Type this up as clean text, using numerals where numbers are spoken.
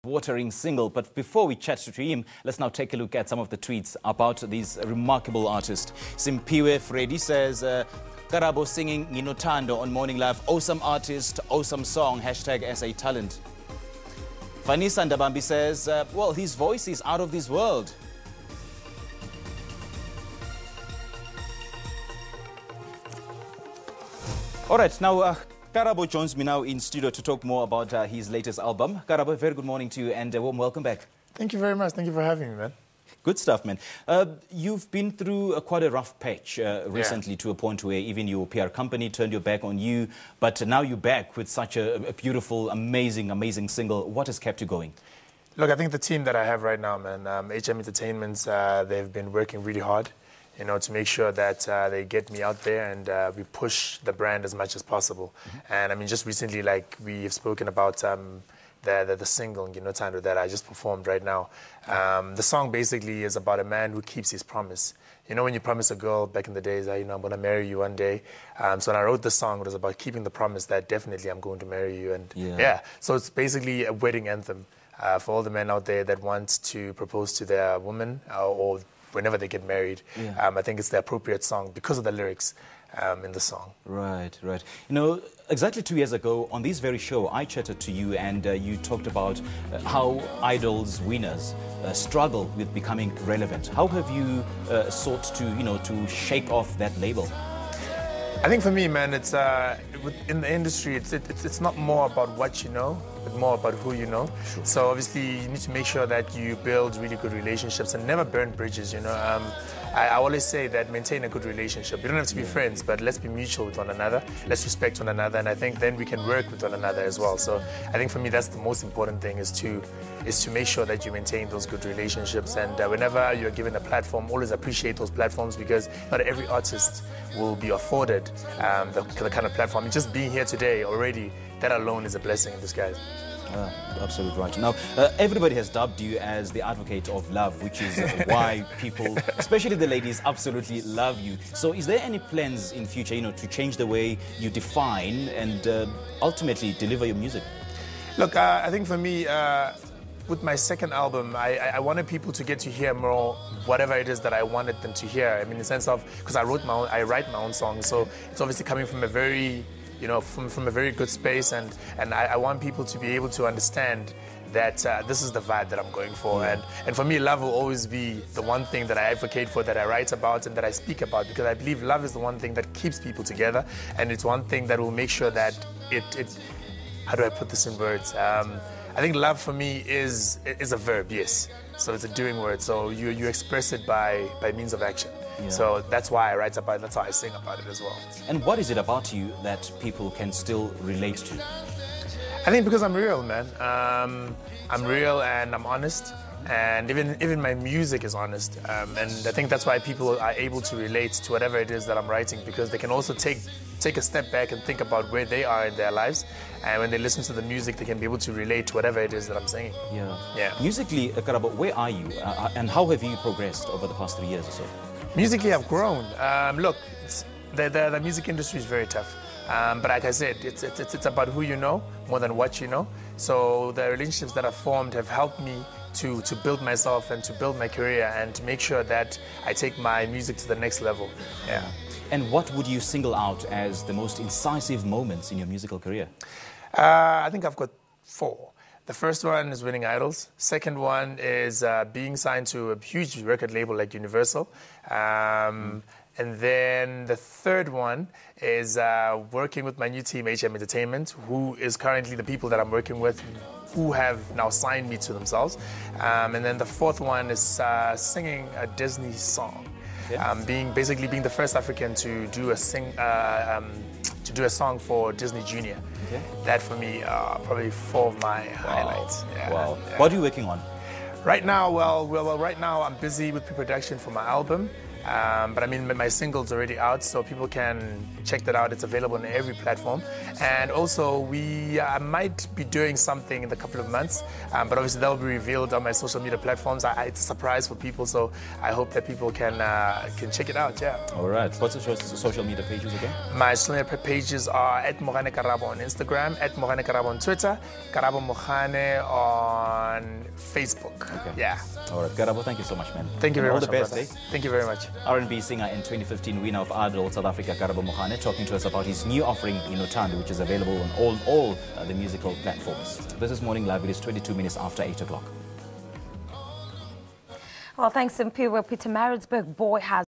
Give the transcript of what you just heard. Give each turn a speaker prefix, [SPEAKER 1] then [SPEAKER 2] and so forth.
[SPEAKER 1] Watering single. But before we chat to him, let's now take a look at some of the tweets about this remarkable artist. Simpiwe Freddy says, Karabo singing Nginothando on Morning Live. Awesome artist, awesome song, hashtag SA talent. Vanessa Ndabambi says, well, his voice is out of this world. All right, now Karabo joins me now in studio to talk more about his latest album. Karabo, very good morning to you and a warm welcome back.
[SPEAKER 2] Thank you very much. Thank you for having me, man.
[SPEAKER 1] Good stuff, man. You've been through quite a rough patch recently, to a point where even your PR company turned your back on you, but now you're back with such a beautiful, amazing single. What has kept you going?
[SPEAKER 2] Look, I think the team that I have right now, man, HM Entertainment, they've been working really hard, you know, to make sure that they get me out there and we push the brand as much as possible. And I mean, just recently, like we've spoken about the single Nginothando that I just performed right now. The song basically is about a man who keeps his promise. You know, when you promise a girl back in the days, you know, I'm going to marry you one day. So when I wrote the song, it was about keeping the promise that definitely I'm going to marry you. And yeah, so it's basically a wedding anthem for all the men out there that want to propose to their woman or whenever they get married. I think it's the appropriate song because of the lyrics in the song.
[SPEAKER 1] Right. You know, exactly 2 years ago on this very show, I chatted to you and you talked about how idols, winners, struggle with becoming relevant. How have you sought to, you know, to shake off that label?
[SPEAKER 2] I think for me, man, it's in the industry, it's not more about what you know, but more about who you know.
[SPEAKER 1] Sure.
[SPEAKER 2] So obviously, you need to make sure that you build really good relationships and never burn bridges. You know, I always say that maintain a good relationship. You don't have to be friends, but let's be mutual with one another. Let's respect one another, and I think then we can work with one another as well. So I think for me, that's the most important thing: is to make sure that you maintain those good relationships. And whenever you're given a platform, always appreciate those platforms, because not every artist will be afforded the kind of platform. Just being here today already, that alone is a blessing in disguise.
[SPEAKER 1] Absolutely right. Now, everybody has dubbed you as the advocate of love, which is why people, especially the ladies, absolutely love you. So is there any plans in future, you know, to change the way you define and ultimately deliver your music?
[SPEAKER 2] Look, I think for me, with my second album, I wanted people to get to hear more whatever it is that I wanted them to hear. I mean, in the sense of, because I write my own songs, so it's obviously coming from a very, you know, from a very good space, and I want people to be able to understand that this is the vibe that I'm going for. And for me, love will always be the one thing that I advocate for, that I write about and that I speak about, because I believe love is the one thing that keeps people together, and it's one thing that will make sure that it how do I put this in words? I think love for me is a verb, yes. So it's a doing word. So you express it by means of action. So that's why I write about it. That's how I sing about it as well.
[SPEAKER 1] And what is it about you that people can still relate to?
[SPEAKER 2] I think because I'm real, man. I'm real and I'm honest. And even my music is honest. And I think that's why people are able to relate to whatever it is that I'm writing, because they can also take a step back and think about where they are in their lives. And when they listen to the music, they can be able to relate to whatever it is that I'm singing. Yeah.
[SPEAKER 1] Musically, Karabo, where are you? And how have you progressed over the past 3 years or so?
[SPEAKER 2] Musically, I've grown. Look, the music industry is very tough. But like I said, it's about who you know more than what you know. So the relationships that I've formed have helped me to build myself and to build my career and to make sure that I take my music to the next level. Yeah.
[SPEAKER 1] And what would you single out as the most incisive moments in your musical career?
[SPEAKER 2] I think I've got 4. The first one is winning Idols. Second one is being signed to a huge record label like Universal. And then the third one is working with my new team, HM Entertainment, who is currently the people that I'm working with, who have now signed me to themselves. And then the fourth one is singing a Disney song. Basically being the first African to do a song for Disney Junior. That for me are probably 4 of my highlights.
[SPEAKER 1] Wow. What are you working on?
[SPEAKER 2] Right now, well, right now I'm busy with pre-production for my album. But I mean, my single's already out, so people can check that out. It's available on every platform. And also, I might be doing something in a couple of months, but obviously that will be revealed on my social media platforms. It's a surprise for people, so I hope that people can check it out. Yeah.
[SPEAKER 1] All right. What's your social media pages again?
[SPEAKER 2] My social media pages are at Mogane Karabo on Instagram, at Mogane Karabo on Twitter, Karabo Mogane on Facebook.
[SPEAKER 1] Okay.
[SPEAKER 2] Yeah.
[SPEAKER 1] All right. Karabo, thank you so much, man.
[SPEAKER 2] Thank you very much.
[SPEAKER 1] All the best, eh?
[SPEAKER 2] Thank you very much.
[SPEAKER 1] R&B singer in 2015, winner of Idol South Africa, Karabo Mogane, talking to us about his new offering, Nginothando, which is available on all the musical platforms. This is Morning Live. It is 22 minutes after 8 o'clock.
[SPEAKER 3] Well, thanks, Simpiwe. Peter Maritzburg boy has